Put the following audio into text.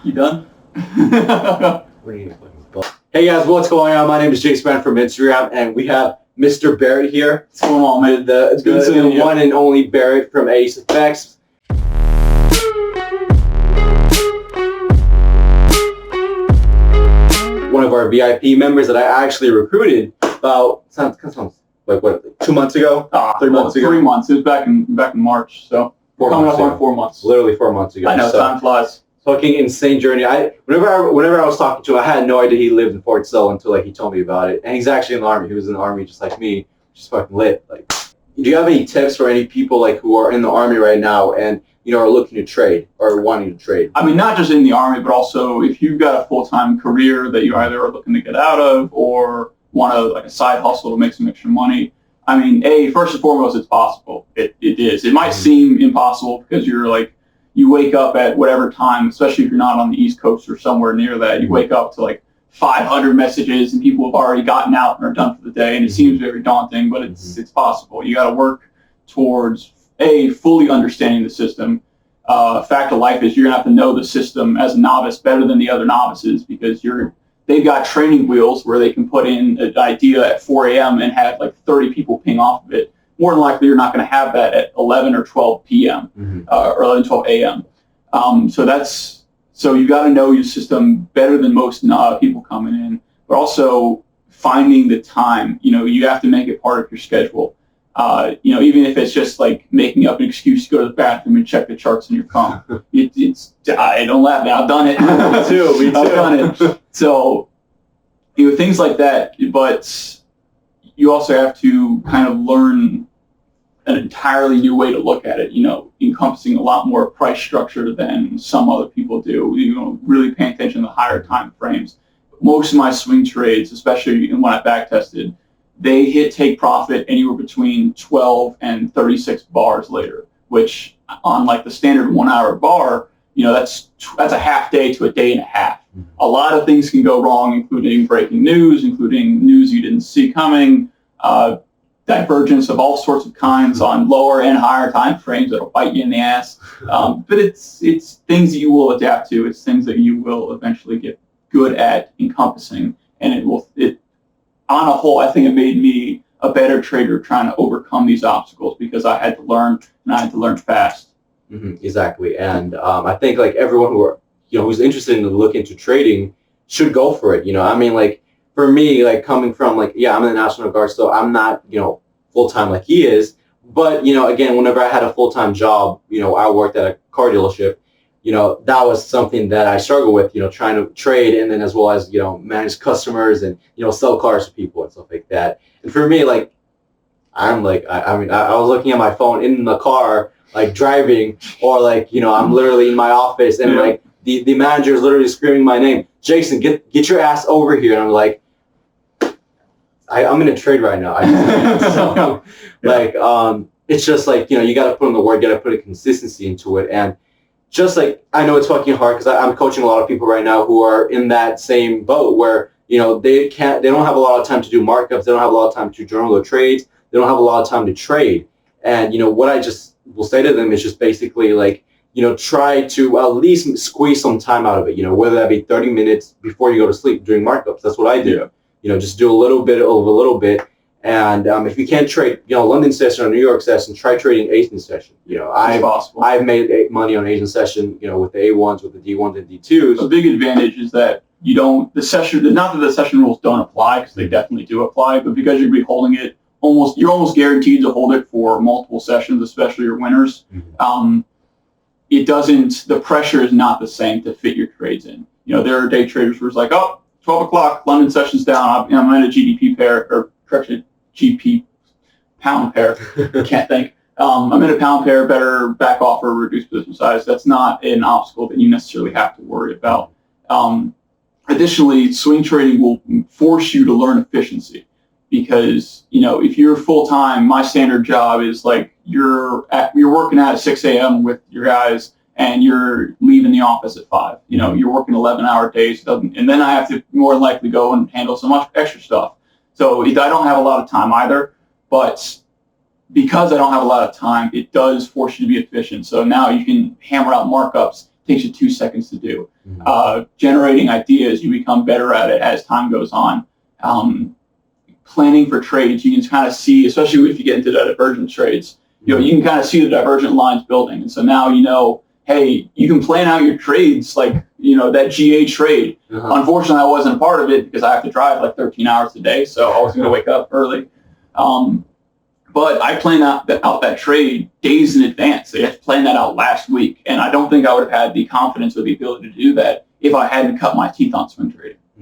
You done? Hey guys, what's going on? My name is Jason from Instagram, and we have Mr. Barrett here. What's going on, man? The one and only Barrett from Ace Effects. One of our VIP members that I actually recruited about like what, 2 months ago? 3 months ago. 3 months. It was back in March, so coming up on 4 months. Literally 4 months ago. I know, time flies. Fucking insane journey. Whenever I was talking to him, I had no idea he lived in Fort Sill until he told me about it. And he's actually in the Army. He was in the Army just like me, which is fucking lit. Do you have any tips for any people who are in the Army right now and are looking to trade or wanting to trade? I mean, not just in the Army, but also if you've got a full-time career that you either are looking to get out of or want a side hustle to make some extra money. I mean, first and foremost, it's possible. It is. It might seem impossible because you wake up at whatever time, especially if you're not on the East Coast or somewhere near that, you wake up to 500 messages and people have already gotten out and are done for the day, and it seems very daunting, but it's possible. You got to work towards fully understanding the system. Fact of life is you're gonna have to know the system as a novice better than the other novices because they've got training wheels where they can put in an idea at 4 a.m. and have 30 people ping off of it. More than likely, you're not going to have that at 11 or 12 p.m. Or 11, 12 a.m. So you got to know your system better than most people coming in, but also finding the time. You have to make it part of your schedule. Even if it's just making up an excuse to go to the bathroom and check the charts in your phone. I don't laugh, man. I've done it. Me too. I've done it. So, things like that. But you also have to kind of learn an entirely new way to look at it, encompassing a lot more price structure than some other people do, really paying attention to the higher time frames. Most of my swing trades, especially when I back tested, they hit take profit anywhere between 12 and 36 bars later, which on the standard 1 hour bar, that's a half day to a day and a half. A lot of things can go wrong, including breaking news, including news you didn't see coming, divergence of all sorts of kinds on lower and higher time frames that'll bite you in the ass. But it's things that you will adapt to. It's things that you will eventually get good at encompassing, and on a whole, I think it made me a better trader trying to overcome these obstacles because I had to learn, and I had to learn fast. Exactly, and I think everyone who's interested in looking into trading should go for it. For me, coming from I'm in the National Guard, so I'm not full time like he is. But again, whenever I had a full time job, I worked at a car dealership. That was something that I struggled with, trying to trade and then as well as, manage customers and, sell cars to people and stuff like that. And for me, I was looking at my phone in the car, driving, or I'm literally in my office and the manager is literally screaming my name, Jason, get your ass over here. And I'm I'm in a trade right now. It's just you got to put in the work, you got to put a consistency into it. And just I know it's fucking hard because I'm coaching a lot of people right now who are in that same boat where, they don't have a lot of time to do markups. They don't have a lot of time to journal their trades. They don't have a lot of time to trade. And, what I just will say to them is just basically try to at least squeeze some time out of it, whether that be 30 minutes before you go to sleep doing markups. That's what I do. Just do a little bit of a little bit. And if you can't trade, London session or New York session, try trading Asian session. I've made money on Asian session, with the A1s, with the D1s and D2s. A big advantage is that not that the session rules don't apply, because they definitely do apply, but because you're holding it you're almost guaranteed to hold it for multiple sessions, especially your winners. The pressure is not the same to fit your trades in. There are day traders where it's 12 o'clock, London session's down, I'm in a GDP pair, or correction, GP pound pair, can't think. I'm in a pound pair, better back off or reduce position size. That's not an obstacle that you necessarily have to worry about. Additionally, swing trading will force you to learn efficiency because, if you're full-time, my standard job is you're working at 6 a.m. with your guys and you're leaving the office at 5. You're working 11-hour days, and then I have to more than likely go and handle so much extra stuff. So I don't have a lot of time either, but because I don't have a lot of time, it does force you to be efficient. So now you can hammer out markups takes you 2 seconds to do. Mhm. Generating ideas, you become better at it as time goes on. Planning for trades, you can kind of see, especially if you get into the divergent trades, you can kind of see the divergent lines building. And so now hey, you can plan out your trades like, that GA trade. Uh-huh. Unfortunately, I wasn't a part of it because I have to drive like 13 hours a day, so I was going to wake up early. But I planned out that trade days in advance. I had to plan that out last week, and I don't think I would have had the confidence or the ability to do that if I hadn't cut my teeth on swing trading.